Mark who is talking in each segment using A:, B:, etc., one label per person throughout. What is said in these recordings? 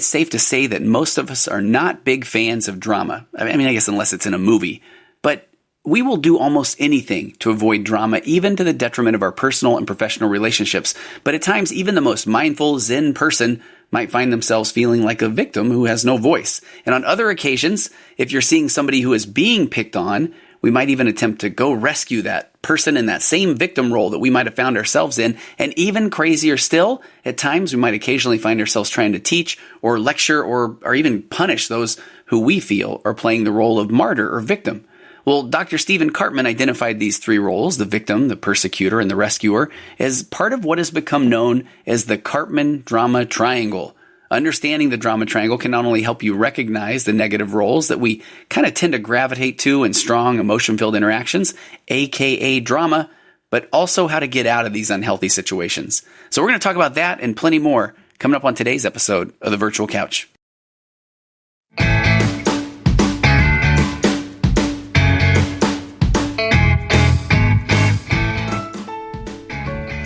A: it's safe to say that most of us are not big fans of drama. I mean, I guess unless it's in a movie. But we will do almost anything to avoid drama, even to the detriment of our personal and professional relationships. But at times, even the most mindful, zen person might find themselves feeling like a victim who has no voice. And on other occasions, if you're seeing somebody who is being picked on, we might even attempt to go rescue that person in that same victim role that we might have found ourselves in. And even crazier still, at times we might occasionally find ourselves trying to teach or lecture or even punish those who we feel are playing the role of martyr or victim. Well, Dr. Stephen Karpman identified these three roles, the victim, the persecutor, and the rescuer, as part of what has become known as the Karpman Drama Triangle. Understanding the drama triangle can not only help you recognize the negative roles that we kind of tend to gravitate to in strong emotion-filled interactions, aka drama, but also how to get out of these unhealthy situations. So we're going to talk about that and plenty more coming up on today's episode of The Virtual Couch.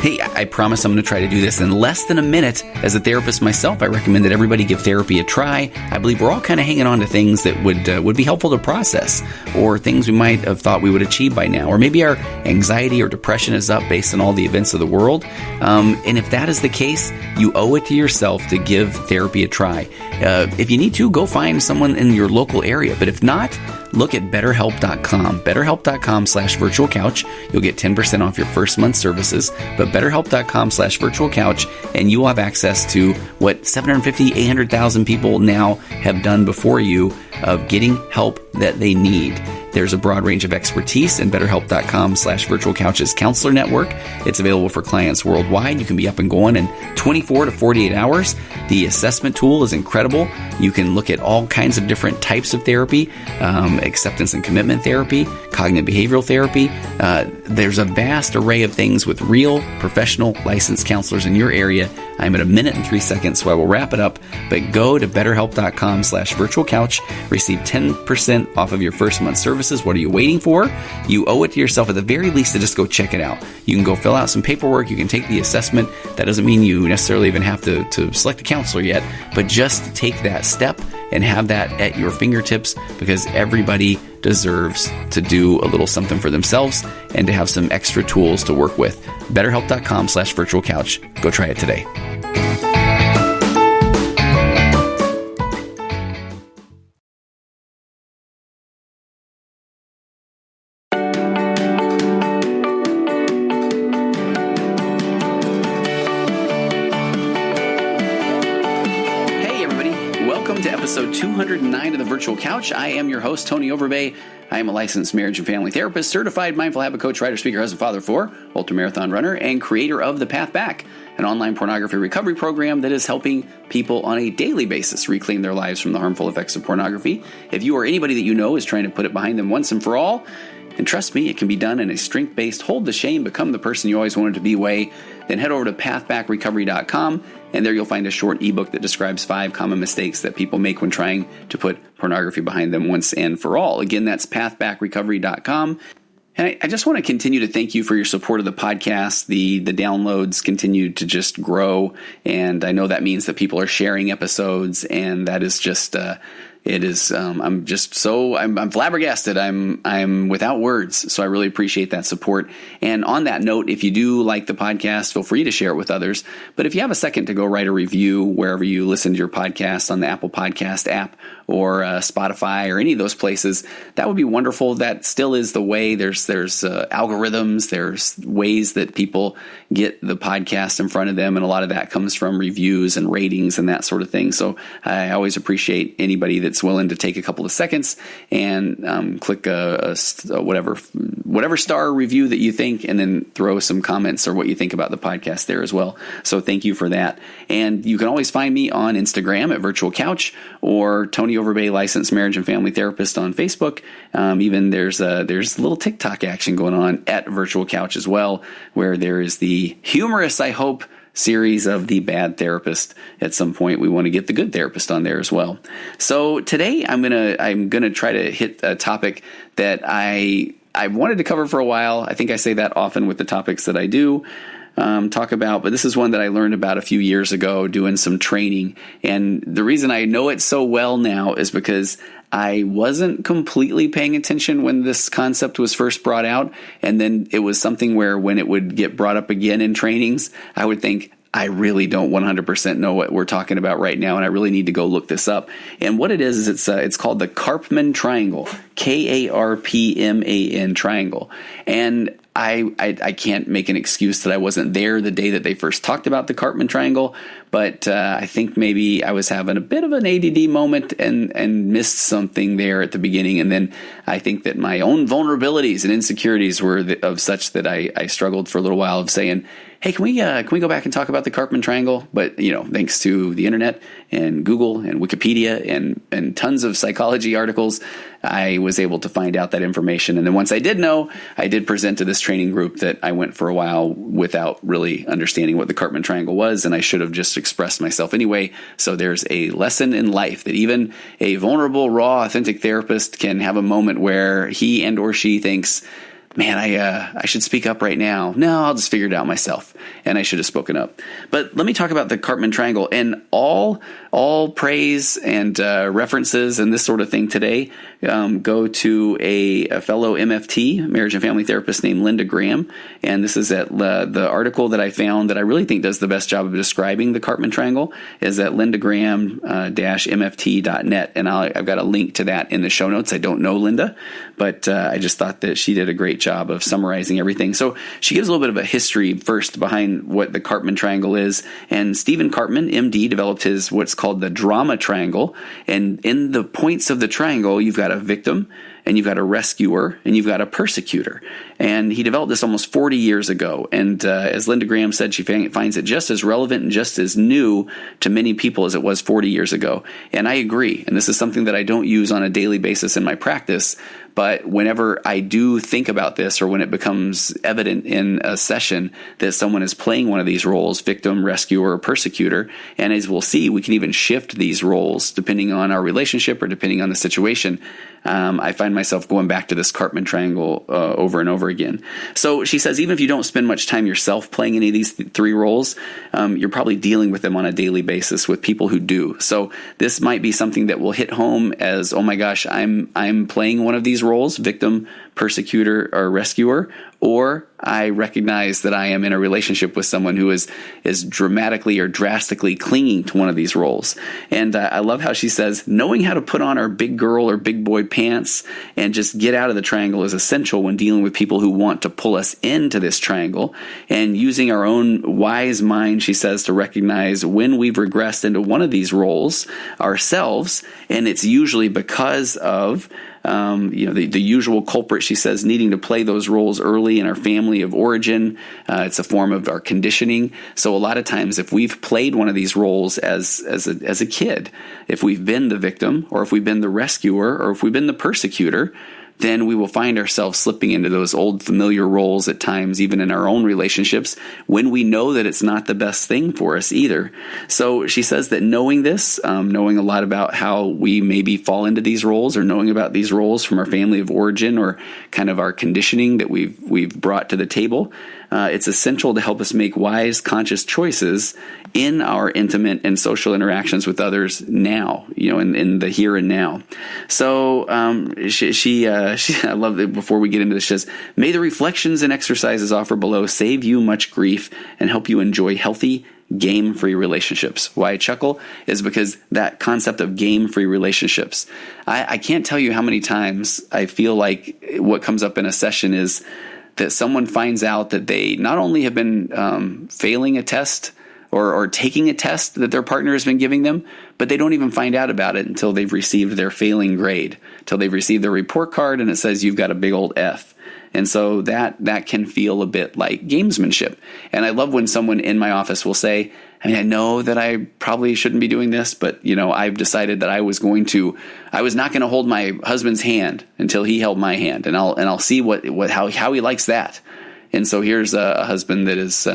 A: Hey, I promise I'm going to try to do this in less than a minute. As a therapist myself, I recommend that everybody give therapy a try. I believe we're all kind of hanging on to things that would be helpful to process, or things we might have thought we would achieve by now, or maybe our anxiety or depression is up based on all the events of the world. And if that is the case, you owe it to yourself to give therapy a try. If you need to, go find someone in your local area. But if not, look at BetterHelp.com. BetterHelp.com/virtual couch. You'll get 10% off your first month's services. But BetterHelp.com/virtual couch, and you will have access to what 750, 800,000 people now have done before you of getting help that they need. There's a broad range of expertise in BetterHelp.com/virtual couch's counselor network. It's available for clients worldwide. You can be up and going in 24 to 48 hours. The assessment tool is incredible. You can look at all kinds of different types of therapy, acceptance and commitment therapy, cognitive behavioral therapy. There's a vast array of things with real professional licensed counselors in your area. I'm at 1 minute and 3 seconds, so I will wrap it up. But go to BetterHelp.com/virtual couch. Receive 10% off of your first month's services. What are you waiting for? You owe it to yourself at the very least to just go check it out. You can go fill out some paperwork. You can take the assessment. That doesn't mean you necessarily even have to select a counselor yet, but just take that step and have that at your fingertips, because everybody deserves to do a little something for themselves and to have some extra tools to work with. BetterHelp.com/virtual couch. Go try it today. Episode 209 of The Virtual Couch. I am your host, Tony Overbay. I am a licensed marriage and family therapist, certified mindful habit coach, writer, speaker, husband, father of 4, ultramarathon runner, and creator of The Path Back, an online pornography recovery program that is helping people on a daily basis reclaim their lives from the harmful effects of pornography. If you or anybody that you know is trying to put it behind them once and for all, and trust me, it can be done in a strength-based, hold the shame, become the person you always wanted to be way, then head over to pathbackrecovery.com, and there you'll find a short ebook that describes 5 common mistakes that people make when trying to put pornography behind them once and for all. Again, that's pathbackrecovery.com. And I just want to continue to thank you for your support of the podcast. The downloads continue to just grow, and I know that means that people are sharing episodes, and that is just it is. I'm flabbergasted. I'm without words. So I really appreciate that support. And on that note, if you do like the podcast, feel free to share it with others. But if you have a second to go write a review wherever you listen to your podcast, on the Apple Podcast app or Spotify or any of those places, that would be wonderful. That still is the way. There's algorithms. There's ways that people get the podcast in front of them, and a lot of that comes from reviews and ratings and that sort of thing. So I always appreciate anybody that's willing to take a couple of seconds and click whatever star review that you think, and then throw some comments or what you think about the podcast there as well. So thank you for that. And you can always find me on Instagram at Virtual Couch, or Tony Overbay, licensed marriage and family therapist on Facebook. Even there's a little TikTok action going on at Virtual Couch as well, where there is the humorous, I hope, series of The Bad Therapist. At some point, we want to get the good therapist on there as well. So today, I'm gonna try to hit a topic that I wanted to cover for a while. I think I say that often with the topics that I do. talk about, but this is one that I learned about a few years ago doing some training. And the reason I know it so well now is because I wasn't completely paying attention when this concept was first brought out. And then it was something where when it would get brought up again in trainings, I would think, I really don't 100% know what we're talking about right now, and I really need to go look this up. And what it is it's called the Karpman Triangle, Karpman Triangle. And I can't make an excuse that I wasn't there the day that they first talked about the Karpman Triangle, but I think maybe I was having a bit of an ADD moment and missed something there at the beginning. And then I think that my own vulnerabilities and insecurities were of such that I struggled for a little while of saying, hey, can we go back and talk about the Karpman Triangle? But, thanks to the internet and Google and Wikipedia and tons of psychology articles, I was able to find out that information. And then once I did know, I did present to this training group that I went for a while without really understanding what the Karpman Triangle was, and I should have just expressed myself anyway. So there's a lesson in life that even a vulnerable, raw, authentic therapist can have a moment where he and or she thinks, man, I should speak up right now. No, I'll just figure it out myself. And I should have spoken up. But let me talk about the Karpman Triangle. And all praise and references and this sort of thing today go to a fellow MFT, marriage and family therapist named Linda Graham. And this is at the article that I found that I really think does the best job of describing the Karpman Triangle is at lindagraham-mft.net. And I've got a link to that in the show notes. I don't know Linda, but I just thought that she did a great job of summarizing everything. So she gives a little bit of a history first behind what the Karpman Triangle is. And Stephen Karpman, MD, developed what's called the Drama Triangle. And in the points of the triangle, you've got a victim, and you've got a rescuer, and you've got a persecutor. And he developed this almost 40 years ago. And as Linda Graham said, she finds it just as relevant and just as new to many people as it was 40 years ago. And I agree. And this is something that I don't use on a daily basis in my practice. But whenever I do think about this, or when it becomes evident in a session that someone is playing one of these roles, victim, rescuer, or persecutor, and as we'll see, we can even shift these roles depending on our relationship or depending on the situation. I find myself going back to this Karpman Triangle over and over again. So she says, even if you don't spend much time yourself playing any of these three roles, you're probably dealing with them on a daily basis with people who do. So this might be something that will hit home as, oh my gosh, I'm playing one of these roles, victim, persecutor, or rescuer, or I recognize that I am in a relationship with someone who is dramatically or drastically clinging to one of these roles. And I love how she says, knowing how to put on our big girl or big boy pants and just get out of the triangle is essential when dealing with people who want to pull us into this triangle. And using our own wise mind, she says, to recognize when we've regressed into one of these roles ourselves, and it's usually because of the usual culprit, she says, needing to play those roles early in our family of origin. It's a form of our conditioning. So a lot of times, if we've played one of these roles as a kid, if we've been the victim, or if we've been the rescuer, or if we've been the persecutor, then we will find ourselves slipping into those old familiar roles at times, even in our own relationships, when we know that it's not the best thing for us either. So she says that knowing this, knowing a lot about how we maybe fall into these roles, or knowing about these roles from our family of origin, or kind of our conditioning that we've brought to the table, it's essential to help us make wise, conscious choices in our intimate and social interactions with others now, in the here and now. So she I love that. Before we get into this, she says, may the reflections and exercises offered below save you much grief and help you enjoy healthy, game-free relationships. Why I chuckle is because that concept of game-free relationships, I can't tell you how many times I feel like what comes up in a session is that someone finds out that they not only have been failing a test or taking a test that their partner has been giving them, but they don't even find out about it until they've received their failing grade, until they've received their report card and it says you've got a big old F. And so that can feel a bit like gamesmanship. And I love when someone in my office will say, I know that I probably shouldn't be doing this, but I've decided that I was not going to hold my husband's hand until he held my hand, and I'll see how he likes that. And so here's a husband that is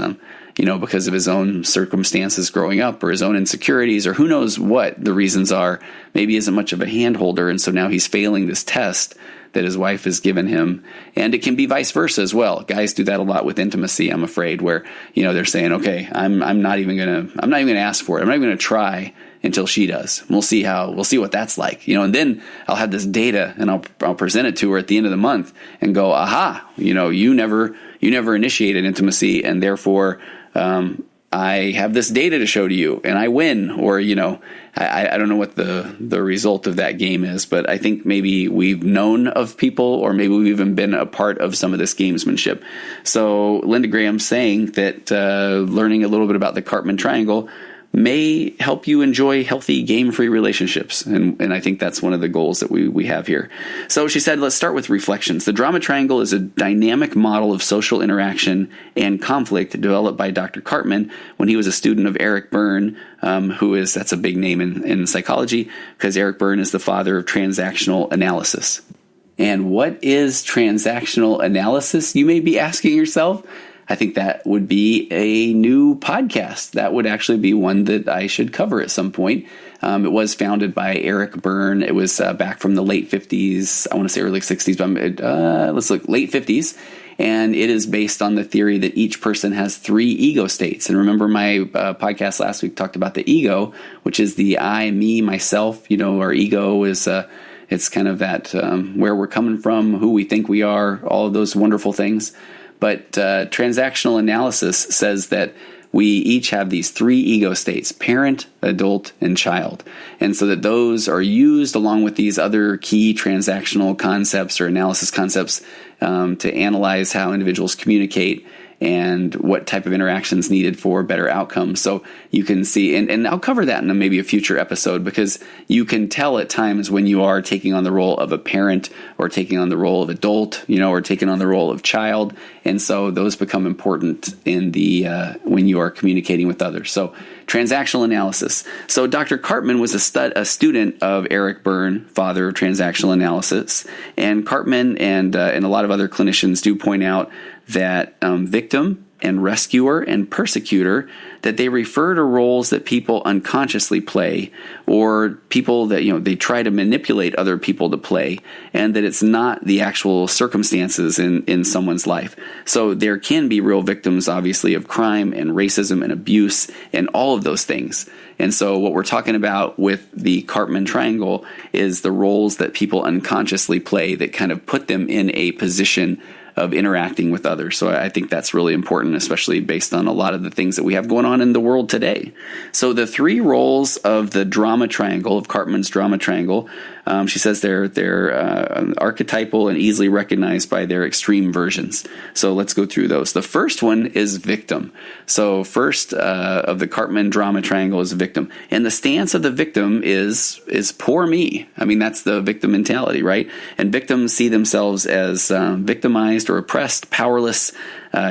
A: because of his own circumstances growing up, or his own insecurities, or who knows what the reasons are, maybe isn't much of a hand holder, and so now he's failing this test that his wife has given him. And it can be vice versa as well. Guys do that a lot with intimacy, I'm afraid, where, they're saying, okay, I'm not even going to ask for it. I'm not even going to try until she does. We'll see what that's like, and then I'll have this data and I'll present it to her at the end of the month and go, aha, you never initiated intimacy, and therefore, I have this data to show to you and I win. Or, I don't know what the result of that game is, but I think maybe we've known of people, or maybe we've even been a part of some of this gamesmanship. So Linda Graham's saying that learning a little bit about the Karpman Triangle may help you enjoy healthy game-free relationships. And I think that's one of the goals that we have here. So she said, let's start with reflections. The drama triangle is a dynamic model of social interaction and conflict developed by Dr. Karpman when he was a student of Eric Berne, that's a big name in psychology, because Eric Berne is the father of transactional analysis. And what is transactional analysis, you may be asking yourself? I think that would be a new podcast. That would actually be one that I should cover at some point. It was founded by Eric Berne. It was back from the late 50s. I want to say early 60s, but let's look, late 50s. And it is based on the theory that each person has 3 ego states. And remember my podcast last week talked about the ego, which is the I, me, myself. Our ego is it's kind of that where we're coming from, who we think we are, all of those wonderful things. But transactional analysis says that we each have these 3 ego states: parent, adult, and child. And so that those are used along with these other key transactional concepts or analysis concepts to analyze how individuals communicate and what type of interactions needed for better outcomes. So you can see, and I'll cover that in maybe a future episode, because you can tell at times when you are taking on the role of a parent or taking on the role of adult, or taking on the role of child. And so those become important in when you are communicating with others. So transactional analysis. So Dr. Karpman was a student of Eric Berne, father of transactional analysis. And Karpman and a lot of other clinicians do point out that victim and rescuer and persecutor, that they refer to roles that people unconsciously play, or people that, they try to manipulate other people to play, and that it's not the actual circumstances in someone's life. So there can be real victims, obviously, of crime and racism and abuse and all of those things. And so what we're talking about with the Karpman Triangle is the roles that people unconsciously play that kind of put them in a position of interacting with others. So I think that's really important, especially based on a lot of the things that we have going on in the world today. So the 3 roles of the drama triangle, of Karpman's drama triangle, she says they're archetypal and easily recognized by their extreme versions. So let's go through those. The first one is victim. So first of the Karpman drama triangle is victim. And the stance of the victim is poor me. I mean, that's the victim mentality, right? And victims see themselves as victimized or oppressed, powerless.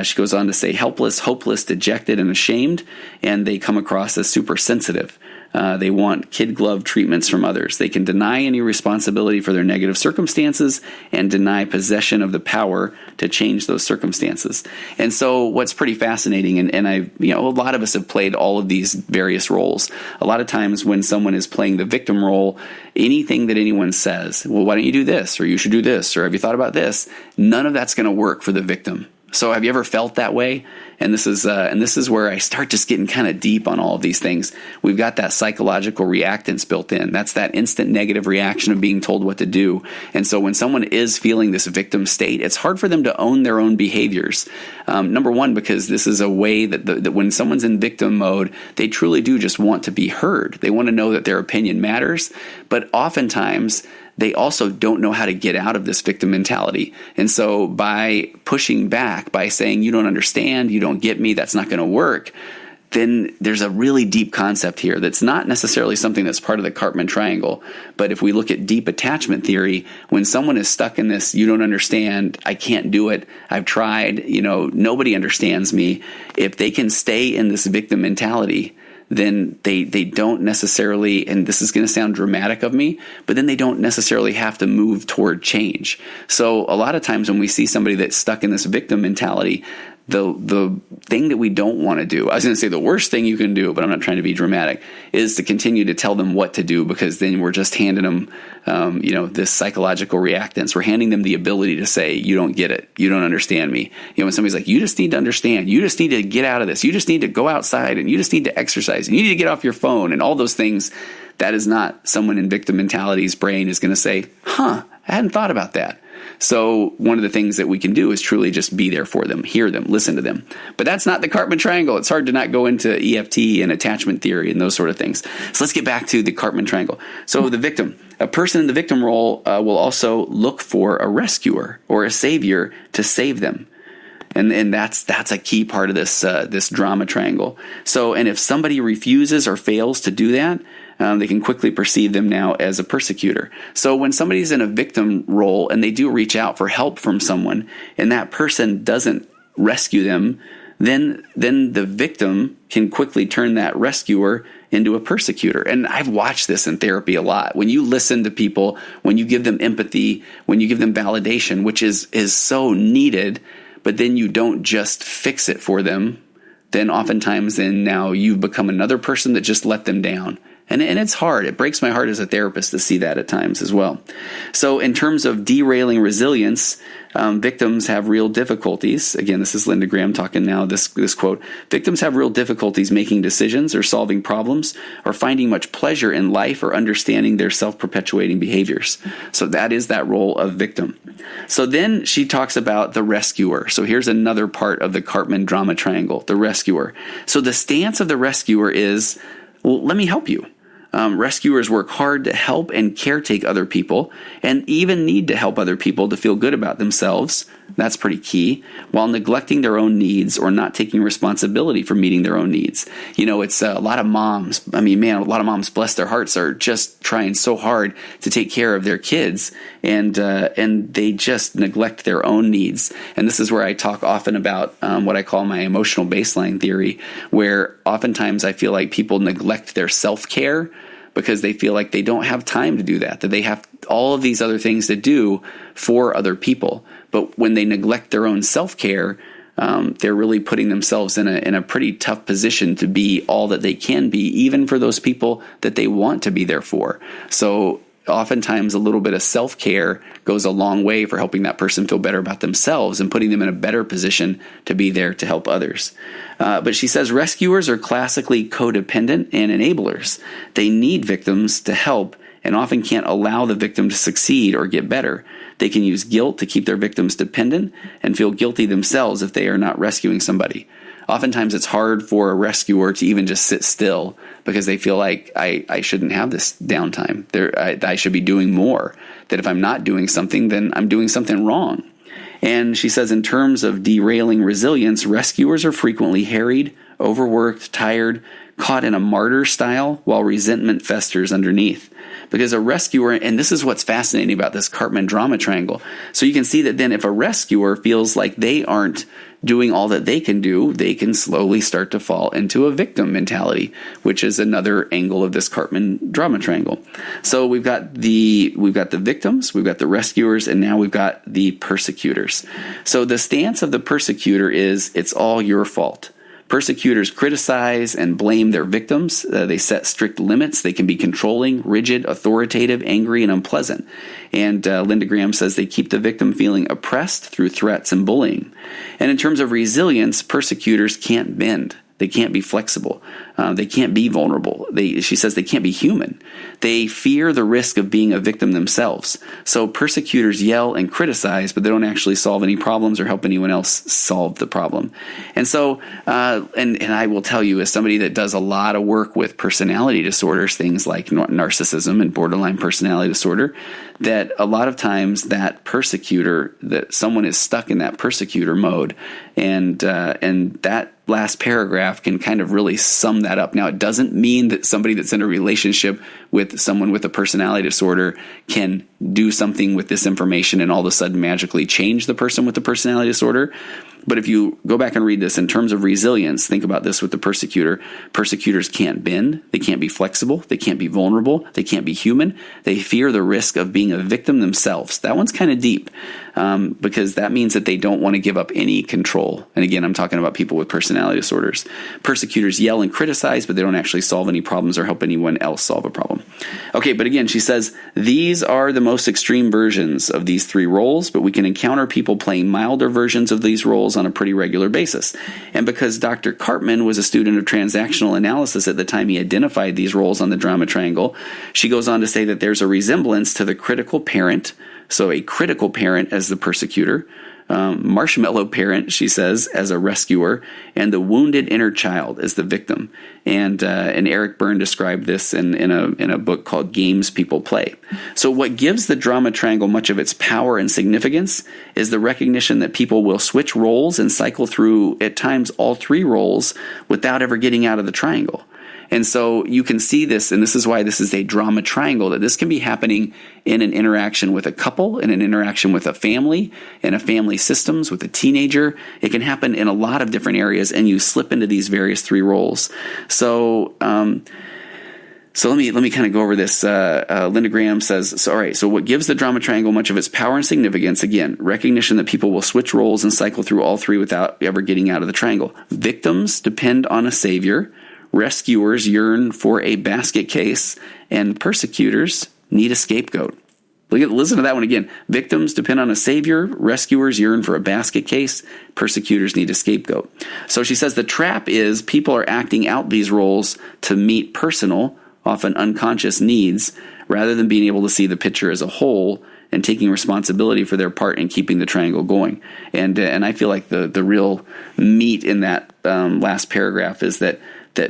A: She goes on to say helpless, hopeless, dejected, and ashamed. And they come across as super sensitive. They want kid glove treatments from others. They can deny any responsibility for their negative circumstances and deny possession of the power to change those circumstances. And so what's pretty fascinating, and a lot of us have played all of these various roles. A lot of times when someone is playing the victim role, anything that anyone says, well, why don't you do this? Or you should do this? Or have you thought about this? None of that's going to work for the victim. So have you ever felt that way? And this is where I start just getting kind of deep on all of these things. We've got that psychological reactance built in. That's that instant negative reaction of being told what to do. And so when someone is feeling this victim state, it's hard for them to own their own behaviors. Number one, because this is a way that when someone's in victim mode, they truly do just want to be heard. They want to know that their opinion matters. But oftentimes, they also don't know how to get out of this victim mentality. And so by pushing back, by saying, you don't understand, you don't get me, that's not going to work, then there's a really deep concept here that's not necessarily something that's part of the Karpman Triangle. But if we look at deep attachment theory, when someone is stuck in this, you don't understand, I can't do it, I've tried, nobody understands me, if they can stay in this victim mentality, then they don't necessarily, and this is going to sound dramatic of me, but then they don't necessarily have to move toward change. So a lot of times when we see somebody that's stuck in this victim mentality, the thing that we don't want to do, I was going to say the worst thing you can do, but I'm not trying to be dramatic, is to continue to tell them what to do, because then we're just handing them, this psychological reactance. We're handing them the ability to say, you don't get it. You don't understand me. When somebody's like, you just need to understand, you just need to get out of this. You just need to go outside, and you just need to exercise, and you need to get off your phone, and all those things. That is not someone in victim mentality's brain is going to say, I hadn't thought about that. So one of the things that we can do is truly just be there for them, hear them, listen to them. But that's not the Karpman Triangle. It's hard to not go into EFT and attachment theory and those sort of things. So let's get back to the Karpman Triangle. So the victim, a person in the victim role will also look for a rescuer or a savior to save them. And that's a key part of this drama triangle. So, and if somebody refuses or fails to do that, they can quickly perceive them now as a persecutor. So when somebody's in a victim role and they do reach out for help from someone, and that person doesn't rescue them, then the victim can quickly turn that rescuer into a persecutor. And I've watched this in therapy a lot. When you listen to people, when you give them empathy, when you give them validation, which is so needed, but then you don't just fix it for them, then oftentimes now you've become another person that just let them down. And it's hard. It breaks my heart as a therapist to see that at times as well. So in terms of derailing resilience, victims have real difficulties. Again, this is Linda Graham talking now, this quote. Victims have real difficulties making decisions or solving problems or finding much pleasure in life or understanding their self-perpetuating behaviors. So that is that role of victim. So then she talks about the rescuer. So here's another part of the Karpman Drama Triangle, the rescuer. So the stance of the rescuer is, well, let me help you. Rescuers work hard to help and caretake other people, and even need to help other people to feel good about themselves. That's pretty key, while neglecting their own needs or not taking responsibility for meeting their own needs. It's a lot of moms. A lot of moms, bless their hearts, are just trying so hard to take care of their kids, and they just neglect their own needs. And this is where I talk often about what I call my emotional baseline theory, where oftentimes I feel like people neglect their self-care because they feel like they don't have time to do that they have all of these other things to do for other people. But when they neglect their own self-care, they're really putting themselves in a pretty tough position to be all that they can be, even for those people that they want to be there for. So oftentimes a little bit of self-care goes a long way for helping that person feel better about themselves and putting them in a better position to be there to help others. But she says rescuers are classically codependent and enablers. They need victims to help and often can't allow the victim to succeed or get better. They can use guilt to keep their victims dependent and feel guilty themselves if they are not rescuing somebody. Oftentimes it's hard for a rescuer to even just sit still because they feel like I shouldn't have this downtime. I should be doing more. That if I'm not doing something, then I'm doing something wrong. And she says in terms of derailing resilience, rescuers are frequently harried, overworked, tired, caught in a martyr style while resentment festers underneath. Because a rescuer, and this is what's fascinating about this Karpman Drama Triangle. So you can see that then if a rescuer feels like they aren't doing all that they can do, they can slowly start to fall into a victim mentality, which is another angle of this Karpman Drama Triangle. So we've got the victims, we've got the rescuers, and now we've got the persecutors. So the stance of the persecutor is, it's all your fault. Persecutors criticize and blame their victims. They set strict limits. They can be controlling, rigid, authoritative, angry, and unpleasant. And Linda Graham says they keep the victim feeling oppressed through threats and bullying. And in terms of resilience, persecutors can't bend. They can't be flexible. They can't be vulnerable. She says they can't be human. They fear the risk of being a victim themselves. So persecutors yell and criticize, but they don't actually solve any problems or help anyone else solve the problem. And so, and I will tell you, as somebody that does a lot of work with personality disorders, things like narcissism and borderline personality disorder, that a lot of times that persecutor, that someone is stuck in that persecutor mode, and that last paragraph can kind of really sum that up. Now, it doesn't mean that somebody that's in a relationship with someone with a personality disorder can do something with this information and all of a sudden magically change the person with the personality disorder. But if you go back and read this in terms of resilience, think about this with the persecutor. Persecutors can't bend. They can't be flexible. They can't be vulnerable. They can't be human. They fear the risk of being a victim themselves. That one's kind of deep because that means that they don't want to give up any control. And again, I'm talking about people with personality disorders. Persecutors yell and criticize, but they don't actually solve any problems or help anyone else solve a problem. Okay, but again, she says, these are the most extreme versions of these three roles, but we can encounter people playing milder versions of these roles on a pretty regular basis. And because Dr. Karpman was a student of transactional analysis at the time he identified these roles on the drama triangle, she goes on to say that there's a resemblance to the critical parent, so a critical parent as the persecutor, marshmallow parent, she says, as a rescuer, and the wounded inner child as the victim. And Eric Byrne described this in a book called Games People Play. So what gives the drama triangle much of its power and significance is the recognition that people will switch roles and cycle through, at times, all three roles without ever getting out of the triangle. And so you can see this, and this is why this is a drama triangle, that this can be happening in an interaction with a couple, in an interaction with a family, in a family systems, with a teenager. It can happen in a lot of different areas, and you slip into these various three roles. So let me kind of go over this. Linda Graham says, all right, so what gives the drama triangle much of its power and significance? Again, recognition that people will switch roles and cycle through all three without ever getting out of the triangle. Victims depend on a savior. Rescuers yearn for a basket case, and persecutors need a scapegoat. Listen to that one again. Victims depend on a savior. Rescuers yearn for a basket case. Persecutors need a scapegoat. So she says the trap is people are acting out these roles to meet personal, often unconscious needs, rather than being able to see the picture as a whole and taking responsibility for their part in keeping the triangle going. And I feel like the real meat in that last paragraph is that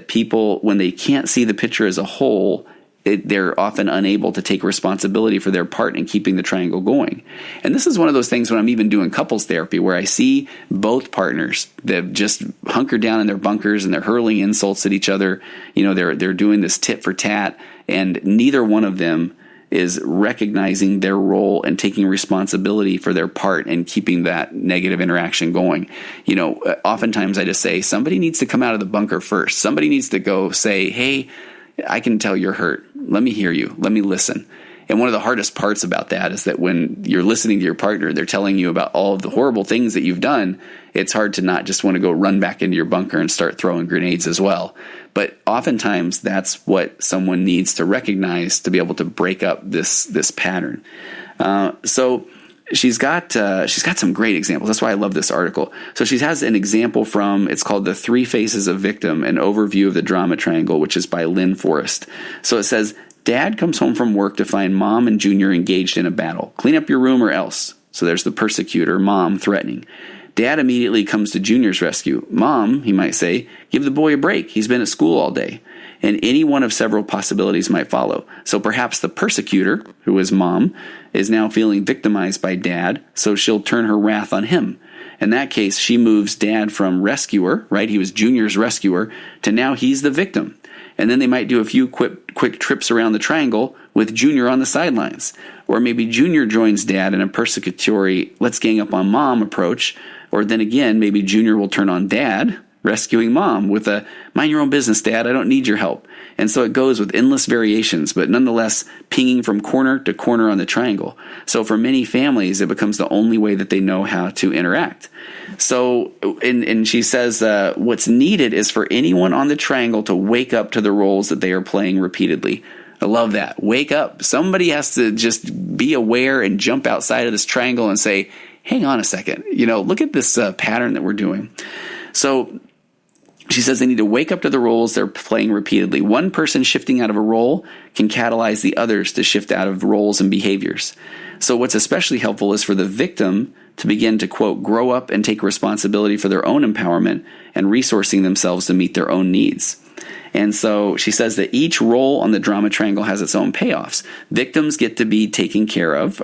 A: people, when they can't see the picture as a whole, they're often unable to take responsibility for their part in keeping the triangle going. And this is one of those things when I'm even doing couples therapy where I see both partners that just hunker down in their bunkers and they're hurling insults at each other. You know, they're doing this tit for tat, and neither one of them is recognizing their role and taking responsibility for their part in keeping that negative interaction going. You know, oftentimes I just say, somebody needs to come out of the bunker first. Somebody needs to go say, hey, I can tell you're hurt. Let me hear you. Let me listen. And one of the hardest parts about that is that when you're listening to your partner, they're telling you about all of the horrible things that you've done. It's hard to not just want to go run back into your bunker and start throwing grenades as well. But oftentimes that's what someone needs to recognize to be able to break up this pattern. So she's got some great examples. That's why I love this article. So she has an example it's called The Three Faces of Victim, an overview of the drama triangle, which is by Lynn Forrest. So it says, Dad comes home from work to find Mom and Junior engaged in a battle. Clean up your room or else. So there's the persecutor, Mom, threatening. Dad immediately comes to Junior's rescue. Mom, he might say, give the boy a break. He's been at school all day. And any one of several possibilities might follow. So perhaps the persecutor, who is Mom, is now feeling victimized by Dad, so she'll turn her wrath on him. In that case, she moves Dad from rescuer, right? He was Junior's rescuer, to now he's the victim. And then they might do a few quick trips around the triangle with Junior on the sidelines. Or maybe Junior joins Dad in a persecutory, let's gang up on Mom approach. Or then again, maybe Junior will turn on Dad, rescuing Mom with a, mind your own business, Dad, I don't need your help. And so it goes with endless variations, but nonetheless pinging from corner to corner on the triangle. So for many families, it becomes the only way that they know how to interact. So, and she says, what's needed is for anyone on the triangle to wake up to the roles that they are playing repeatedly. I love that. Wake up. Somebody has to just be aware and jump outside of this triangle and say, hang on a second, look at this pattern that we're doing. So she says they need to wake up to the roles they're playing repeatedly. One person shifting out of a role can catalyze the others to shift out of roles and behaviors. So what's especially helpful is for the victim to begin to, quote, grow up and take responsibility for their own empowerment and resourcing themselves to meet their own needs. And so she says that each role on the drama triangle has its own payoffs. Victims get to be taken care of.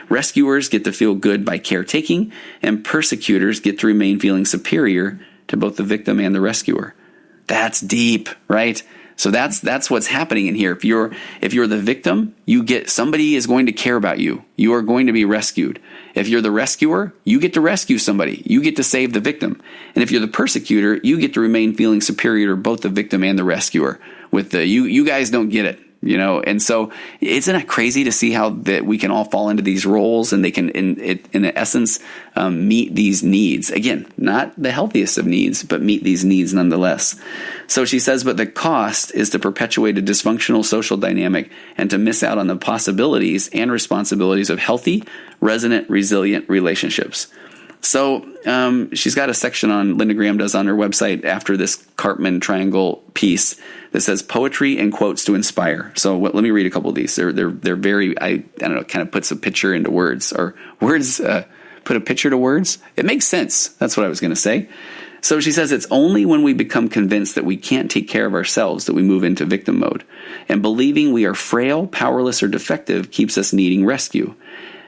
A: Rescuers get to feel good by caretaking, and persecutors get to remain feeling superior to both the victim and the rescuer. That's deep, right? So that's what's happening in here. If you're the victim, somebody is going to care about you. You are going to be rescued. If you're the rescuer, you get to rescue somebody. You get to save the victim. And if you're the persecutor, you get to remain feeling superior to both the victim and the rescuer. You guys don't get it. And so isn't it crazy to see how that we can all fall into these roles, and they can, in essence, meet these needs. Again, not the healthiest of needs, but meet these needs nonetheless. So she says, but the cost is to perpetuate a dysfunctional social dynamic and to miss out on the possibilities and responsibilities of healthy, resonant, resilient relationships. So she's got a section Linda Graham does on her website after this Karpman Triangle piece that says poetry and quotes to inspire. So let me read a couple of these. They're very, I don't know, kind of puts a picture into words, or words put a picture to words. It makes sense. That's what I was going to say. So she says, it's only when we become convinced that we can't take care of ourselves that we move into victim mode. And believing we are frail, powerless, or defective keeps us needing rescue.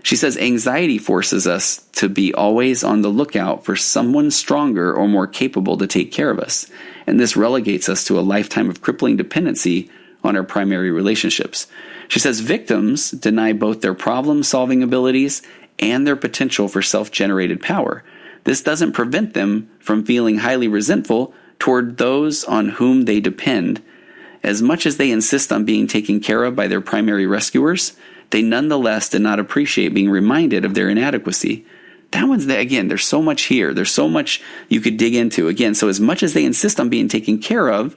A: She says anxiety forces us to be always on the lookout for someone stronger or more capable to take care of us. And this relegates us to a lifetime of crippling dependency on our primary relationships. She says victims deny both their problem-solving abilities and their potential for self-generated power. This doesn't prevent them from feeling highly resentful toward those on whom they depend. As much as they insist on being taken care of by their primary rescuers, they nonetheless did not appreciate being reminded of their inadequacy. That one's, again, there's so much here. There's so much you could dig into. Again, so as much as they insist on being taken care of,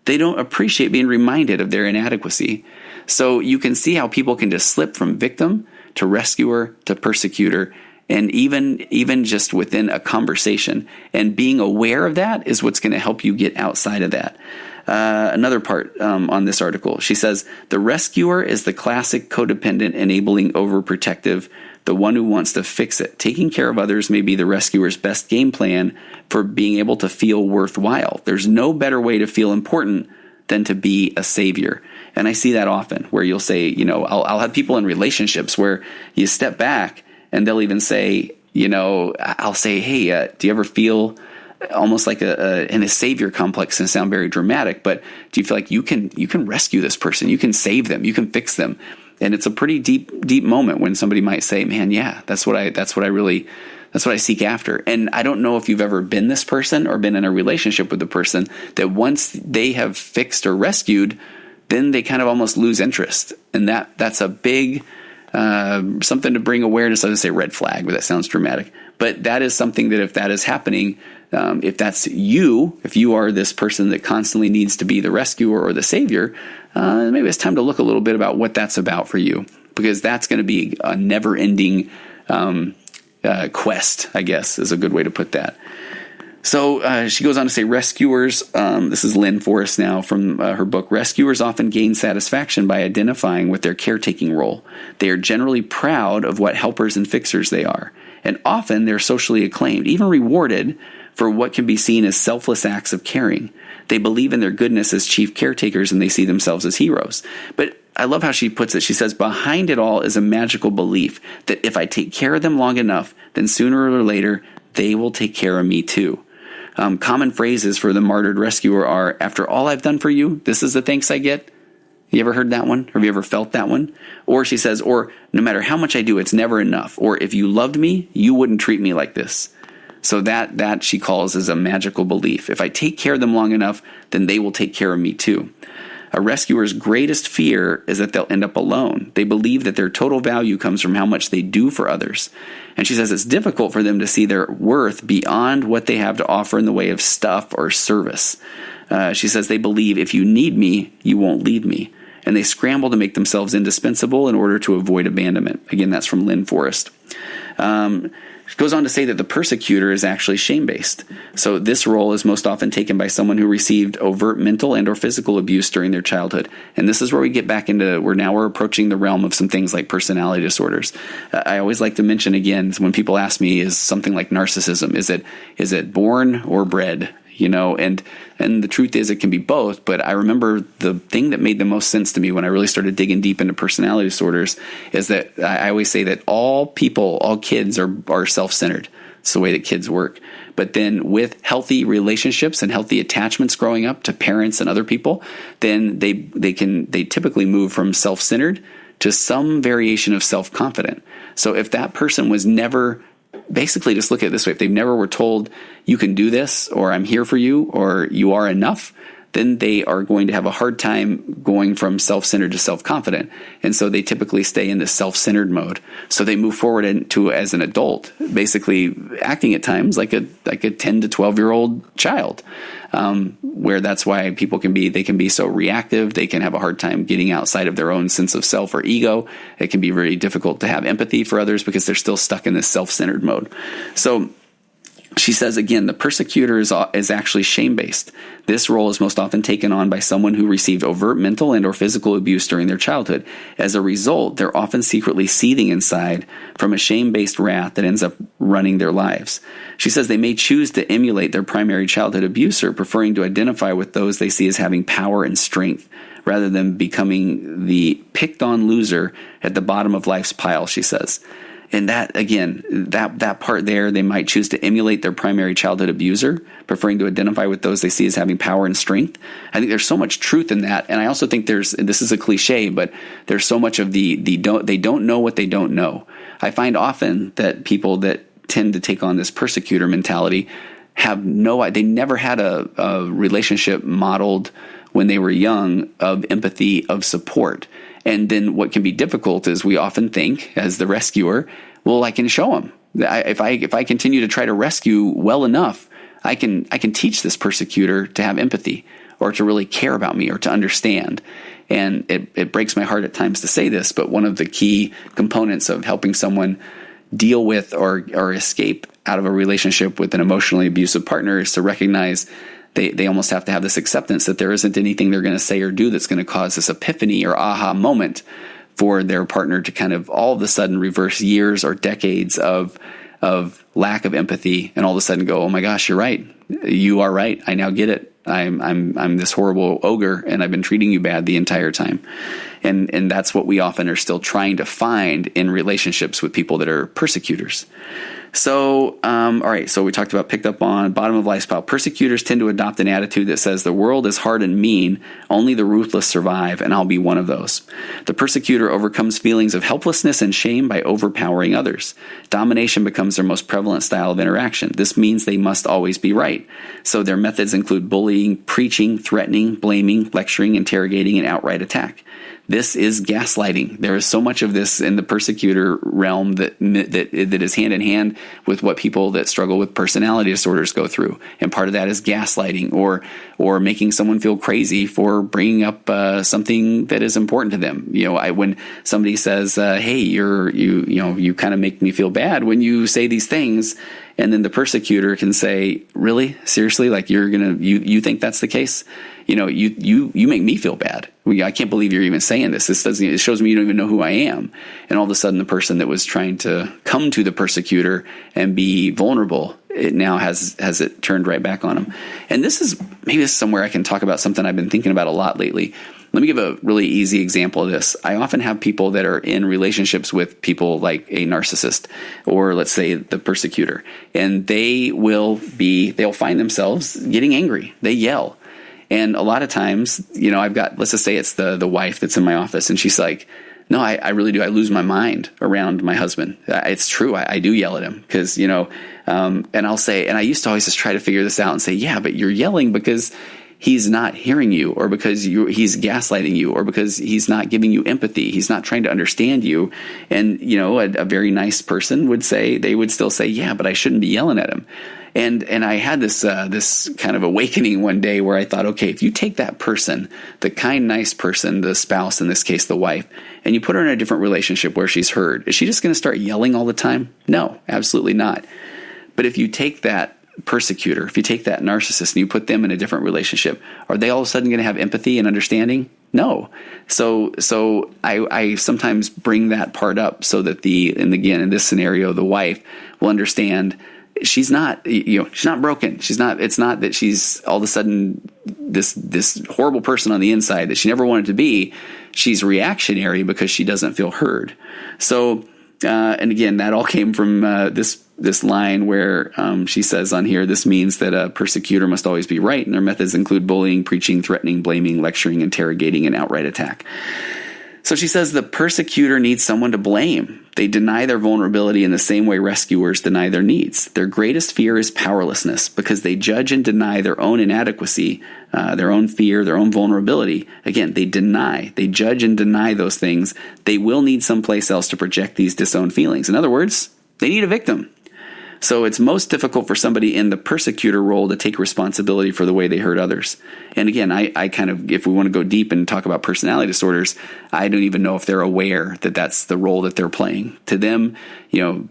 A: they don't appreciate being reminded of their inadequacy. So you can see how people can just slip from victim to rescuer to persecutor, and even just within a conversation. And being aware of that is what's going to help you get outside of that. Another part on this article, she says, the rescuer is the classic codependent, enabling, overprotective, the one who wants to fix it. Taking care of others may be the rescuer's best game plan for being able to feel worthwhile. There's no better way to feel important than to be a savior. And I see that often, where you'll say, I'll have people in relationships where you step back and they'll even say, I'll say, hey, do you ever feel almost like in a savior complex, and sound very dramatic, but do you feel like you can rescue this person, you can save them, you can fix them? And it's a pretty deep moment when somebody might say, man, yeah, that's what I seek after. And I don't know if you've ever been this person or been in a relationship with the person that once they have fixed or rescued, then they kind of almost lose interest. And that's a big something to bring awareness. I would say red flag, but that sounds dramatic. But that is something that if that is happening, if that's you, if you are this person that constantly needs to be the rescuer or the savior, maybe it's time to look a little bit about what that's about for you, because that's going to be a never-ending quest, I guess, is a good way to put that. So she goes on to say rescuers, this is Lynn Forrest now from her book, rescuers often gain satisfaction by identifying with their caretaking role. They are generally proud of what helpers and fixers they are, and often they're socially acclaimed, even rewarded for what can be seen as selfless acts of caring. They believe in their goodness as chief caretakers, and they see themselves as heroes. But I love how she puts it. She says, behind it all is a magical belief that if I take care of them long enough, then sooner or later, they will take care of me too. Common phrases for the martyred rescuer are, after all I've done for you, this is the thanks I get. You ever heard that one? Have you ever felt that one? Or she says, or no matter how much I do, it's never enough. Or if you loved me, you wouldn't treat me like this. So that she calls as a magical belief. If I take care of them long enough, then they will take care of me too. A rescuer's greatest fear is that they'll end up alone. They believe that their total value comes from how much they do for others. And she says it's difficult for them to see their worth beyond what they have to offer in the way of stuff or service. She says they believe if you need me, you won't leave me. And they scramble to make themselves indispensable in order to avoid abandonment. Again, that's from Lynn Forrest. She goes on to say that the persecutor is actually shame-based. So this role is most often taken by someone who received overt mental and or physical abuse during their childhood. And this is where we get back into, we're approaching the realm of some things like personality disorders. I always like to mention again, when people ask me, is something like narcissism, is it born or bred? And the truth is it can be both, but I remember the thing that made the most sense to me when I really started digging deep into personality disorders is that I always say that all kids are self-centered. It's the way that kids work. But then with healthy relationships and healthy attachments growing up to parents and other people, then they typically move from self-centered to some variation of self-confident. So if that person was never, basically just look at it this way, if they never were told you can do this, or I'm here for you, or you are enough, then they are going to have a hard time going from self-centered to self-confident. And so they typically stay in the self-centered mode. So they move forward into as an adult, basically acting at times like a 10 to 12-year-old child, where that's why people can be so reactive. They can have a hard time getting outside of their own sense of self or ego. It can be very difficult to have empathy for others because they're still stuck in this self-centered mode. So she says, again, the persecutor is actually shame-based. This role is most often taken on by someone who received overt mental and or physical abuse during their childhood. As a result, they're often secretly seething inside from a shame-based wrath that ends up running their lives. She says they may choose to emulate their primary childhood abuser, preferring to identify with those they see as having power and strength, rather than becoming the picked-on loser at the bottom of life's pile, she says. And that, again, that part there, they might choose to emulate their primary childhood abuser, preferring to identify with those they see as having power and strength. I think there's so much truth in that. And I also think this is a cliche, but there's so much of they don't know what they don't know. I find often that people that tend to take on this persecutor mentality they never had a relationship modeled when they were young of empathy, of support. And then what can be difficult is we often think, as the rescuer, well, I can show them. If I continue to try to rescue well enough, I can teach this persecutor to have empathy or to really care about me or to understand. And it breaks my heart at times to say this, but one of the key components of helping someone deal with or escape out of a relationship with an emotionally abusive partner is to recognize they almost have to have this acceptance that there isn't anything they're going to say or do that's going to cause this epiphany or aha moment for their partner to kind of all of a sudden reverse years or decades of lack of empathy and all of a sudden go, oh my gosh, you're right. You are right. I now get it. I'm this horrible ogre and I've been treating you bad the entire time. And that's what we often are still trying to find in relationships with people that are persecutors. So, all right, so we talked about picked up on, bottom of life's pile. Persecutors tend to adopt an attitude that says the world is hard and mean, only the ruthless survive, and I'll be one of those. The persecutor overcomes feelings of helplessness and shame by overpowering others. Domination becomes their most prevalent style of interaction. This means they must always be right. So their methods include bullying, preaching, threatening, blaming, lecturing, interrogating, and outright attack. This is gaslighting. There is so much of this in the persecutor realm that is hand in hand with what people that struggle with personality disorders go through. And part of that is gaslighting or making someone feel crazy for bringing up something that is important to them. When somebody says, "Hey, you kind of make me feel bad when you say these things," and then the persecutor can say, "Really? Seriously? Like you think that's the case? You make me feel bad. I can't believe you're even saying this. It shows me you don't even know who I am." And all of a sudden, the person that was trying to come to the persecutor and be vulnerable, it now has it turned right back on them. And this is somewhere I can talk about something I've been thinking about a lot lately. Let me give a really easy example of this. I often have people that are in relationships with people like a narcissist or let's say the persecutor, and they'll find themselves getting angry. They yell. And a lot of times, let's just say it's the wife that's in my office and she's like, "No, I really do. I lose my mind around my husband. It's true. I do yell at him because, and I'll say, and I used to always just try to figure this out and say, yeah, but you're yelling because he's not hearing you or because he's gaslighting you or because he's not giving you empathy. He's not trying to understand you." And, a very nice person would still say, "Yeah, but I shouldn't be yelling at him." And I had this kind of awakening one day where I thought, okay, if you take that person, the kind, nice person, the spouse, in this case, the wife, and you put her in a different relationship where she's heard, is she just going to start yelling all the time? No, absolutely not. But if you take that persecutor, if you take that narcissist and you put them in a different relationship, are they all of a sudden going to have empathy and understanding? No. So I sometimes bring that part up so that in this scenario, the wife will understand she's not broken. It's not that she's all of a sudden this horrible person on the inside that she never wanted to be. She's reactionary because she doesn't feel heard. So, and again, that all came from this this line where she says on here, this means that a persecutor must always be right, and their methods include bullying, preaching, threatening, blaming, lecturing, interrogating, and outright attack. So she says the persecutor needs someone to blame. They deny their vulnerability in the same way rescuers deny their needs. Their greatest fear is powerlessness because they judge and deny their own inadequacy, their own fear, their own vulnerability. Again, they judge and deny those things. They will need someplace else to project these disowned feelings. In other words, they need a victim. So it's most difficult for somebody in the persecutor role to take responsibility for the way they hurt others. And again, I kind of, if we want to go deep and talk about personality disorders, I don't even know if they're aware that that's the role that they're playing. To them,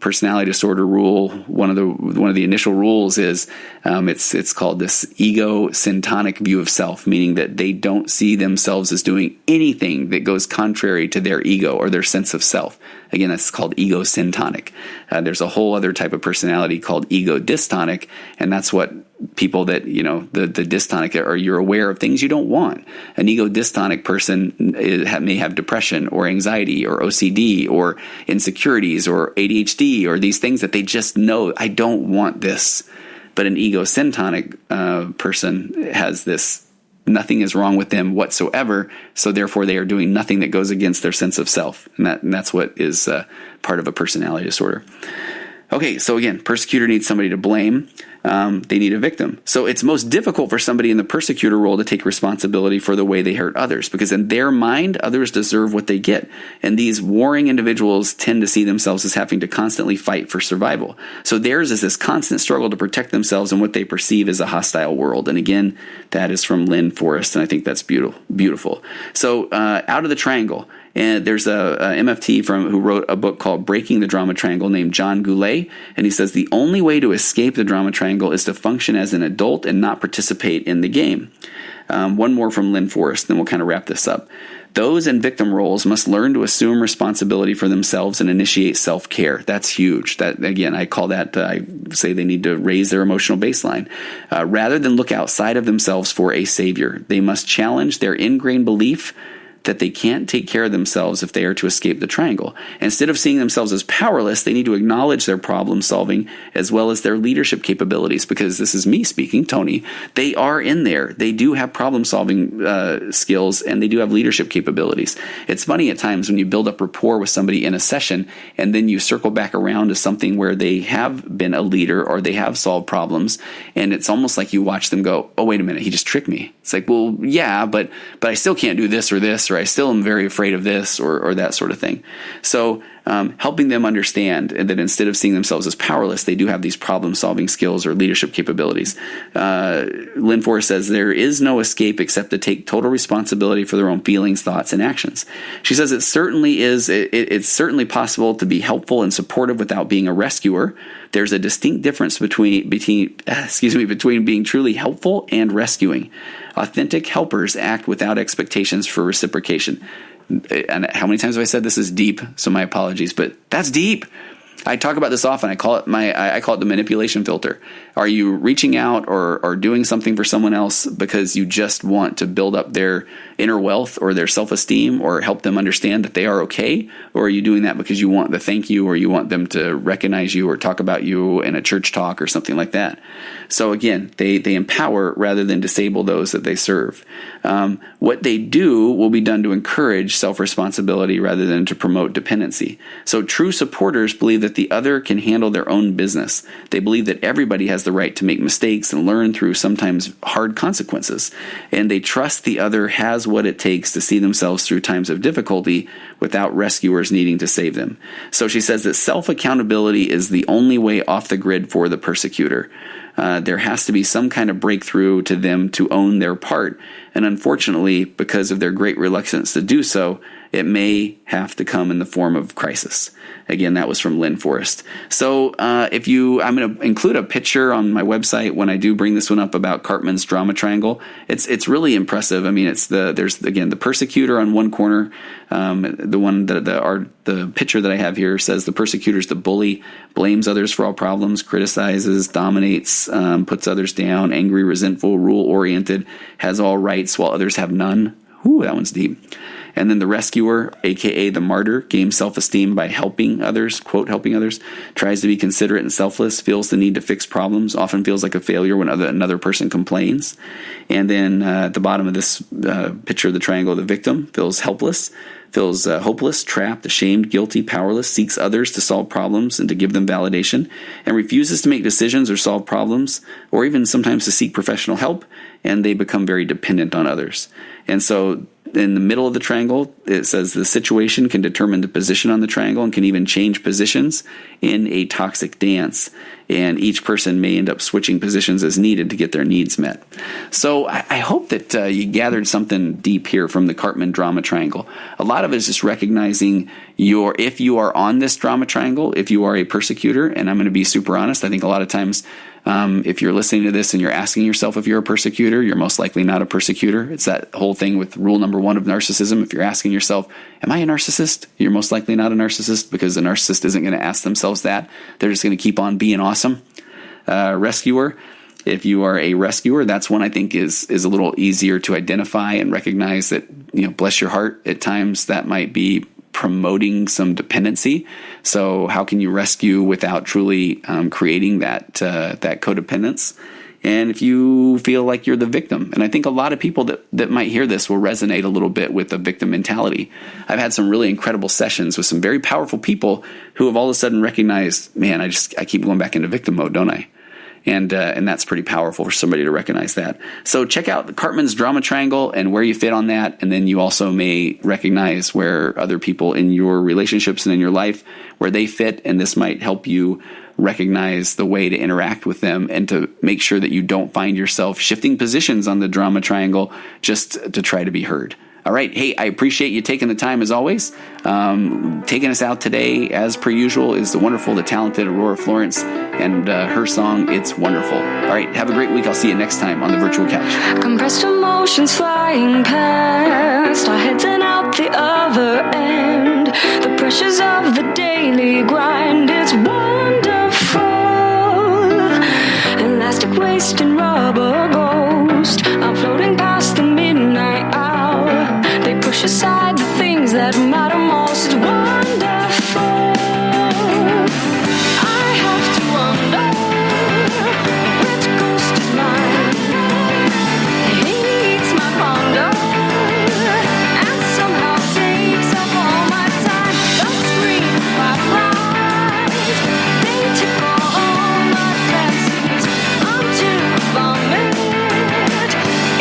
A: personality disorder rule, one of the initial rules is it's called this ego-syntonic view of self, meaning that they don't see themselves as doing anything that goes contrary to their ego or their sense of self. Again, that's called ego-syntonic. There's a whole other type of personality called ego-dystonic, and that's what people that, the dystonic are, you're aware of things you don't want. An ego-dystonic person may have depression or anxiety or OCD or insecurities or ADHD or these things that they just know, I don't want this. But an ego-syntonic person has this, nothing is wrong with them whatsoever, so therefore they are doing nothing that goes against their sense of self. And that's what is part of a personality disorder. Okay, so again, persecutor needs somebody to blame. They need a victim. So it's most difficult for somebody in the persecutor role to take responsibility for the way they hurt others, because in their mind, others deserve what they get. And these warring individuals tend to see themselves as having to constantly fight for survival. So theirs is this constant struggle to protect themselves in what they perceive as a hostile world. And again, that is from Lynn Forrest, and I think that's beautiful. So out of the triangle. And there's a MFT who wrote a book called Breaking the Drama Triangle named John Goulet. And he says the only way to escape the drama triangle is to function as an adult and not participate in the game. One more from Lynn Forrest, then we'll kind of wrap this up. Those in victim roles must learn to assume responsibility for themselves and initiate self-care. That's huge. That, again, I call that, I say they need to raise their emotional baseline. Rather than look outside of themselves for a savior, they must challenge their ingrained belief that they can't take care of themselves if they are to escape the triangle. Instead of seeing themselves as powerless, they need to acknowledge their problem solving as well as their leadership capabilities, because this is me speaking, Tony. They are in there. They do have problem solving skills, and they do have leadership capabilities. It's funny at times when you build up rapport with somebody in a session and then you circle back around to something where they have been a leader or they have solved problems, and it's almost like you watch them go, oh, wait a minute, he just tricked me. It's like, well, yeah, but I still can't do this or this, or I still am very afraid of this or that sort of thing. So helping them understand that instead of seeing themselves as powerless, they do have these problem-solving skills or leadership capabilities. Lynn Forrest says there is no escape except to take total responsibility for their own feelings, thoughts, and actions. She says it's certainly possible to be helpful and supportive without being a rescuer. There's a distinct difference between being truly helpful and rescuing. Authentic helpers act without expectations for reciprocation. And how many times have I said this is deep? So my apologies, but that's deep. I talk about this often. I call it the manipulation filter. Are you reaching out or doing something for someone else because you just want to build up their inner wealth or their self-esteem or help them understand that they are okay? Or are you doing that because you want the thank you or you want them to recognize you or talk about you in a church talk or something like that? So again, they empower rather than disable those that they serve. What they do will be done to encourage self-responsibility rather than to promote dependency. So true supporters believe that the other can handle their own business. They believe that everybody has the right to make mistakes and learn through sometimes hard consequences. And they trust the other has what it takes to see themselves through times of difficulty without rescuers needing to save them. So she says that self-accountability is the only way off the grid for the persecutor. There has to be some kind of breakthrough to them to own their part. And unfortunately, because of their great reluctance to do so, it may have to come in the form of crisis. Again, that was from Lynn Forrest. So I'm going to include a picture on my website when I do bring this one up about Karpman's Drama Triangle. It's really impressive. I mean, there's the persecutor on one corner. The picture that I have here says the persecutor is the bully, blames others for all problems, criticizes, dominates, puts others down, angry, resentful, rule-oriented, has all rights while others have none. Ooh, that one's deep. And then the rescuer, aka the martyr, gains self-esteem by helping others, quote, helping others, tries to be considerate and selfless, feels the need to fix problems, often feels like a failure when another person complains. And then at the bottom of this picture of the triangle, the victim feels helpless, feels hopeless, trapped, ashamed, guilty, powerless, seeks others to solve problems and to give them validation, and refuses to make decisions or solve problems, or even sometimes to seek professional help, and they become very dependent on others. And so in the middle of the triangle, it says the situation can determine the position on the triangle and can even change positions in a toxic dance. And each person may end up switching positions as needed to get their needs met. So I hope that you gathered something deep here from the Karpman Drama Triangle. A lot of it is just recognizing if you are on this drama triangle, if you are a persecutor, and I'm going to be super honest, I think a lot of times if you're listening to this and you're asking yourself if you're a persecutor, you're most likely not a persecutor. It's that whole thing with rule number 1 of narcissism. If you're asking yourself, am I a narcissist? You're most likely not a narcissist, because a narcissist isn't going to ask themselves that. They're just going to keep on being awesome. Rescuer. If you are a rescuer, that's one I think is a little easier to identify and recognize that, bless your heart, at times that might be promoting some dependency. So how can you rescue without truly creating that codependence? And if you feel like you're the victim, and I think a lot of people that might hear this will resonate a little bit with the victim mentality. I've had some really incredible sessions with some very powerful people who have all of a sudden recognized, man, I keep going back into victim mode, don't I? And that's pretty powerful for somebody to recognize that. So check out Karpman's Drama Triangle and where you fit on that. And then you also may recognize where other people in your relationships and in your life, where they fit. And this might help you recognize the way to interact with them and to make sure that you don't find yourself shifting positions on the drama triangle just to try to be heard. All right. Hey, I appreciate you taking the time as always. Taking us out today, as per usual, is the wonderful, the talented Aurora Florence and her song, It's Wonderful. All right. Have a great week. I'll see you next time on the Virtual Couch.
B: Compressed emotions flying past our heads and out the other end. The pressures of the daily grind. It's wonderful. Elastic waste and rubber ghost. I'm floating past the midnight hour. They push aside the things that matter most. It's wonderful. I have to wonder which ghost is mine. He eats my ponder and somehow takes up all my time. The screen my pride, they tickle all my fancies until I vomit.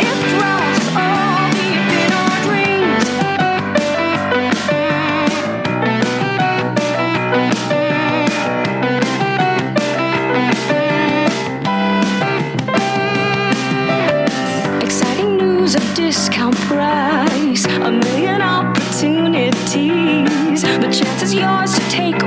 B: It drowns all deep in our dreams. Exciting news of discount price, a million opportunities. The chance is yours to take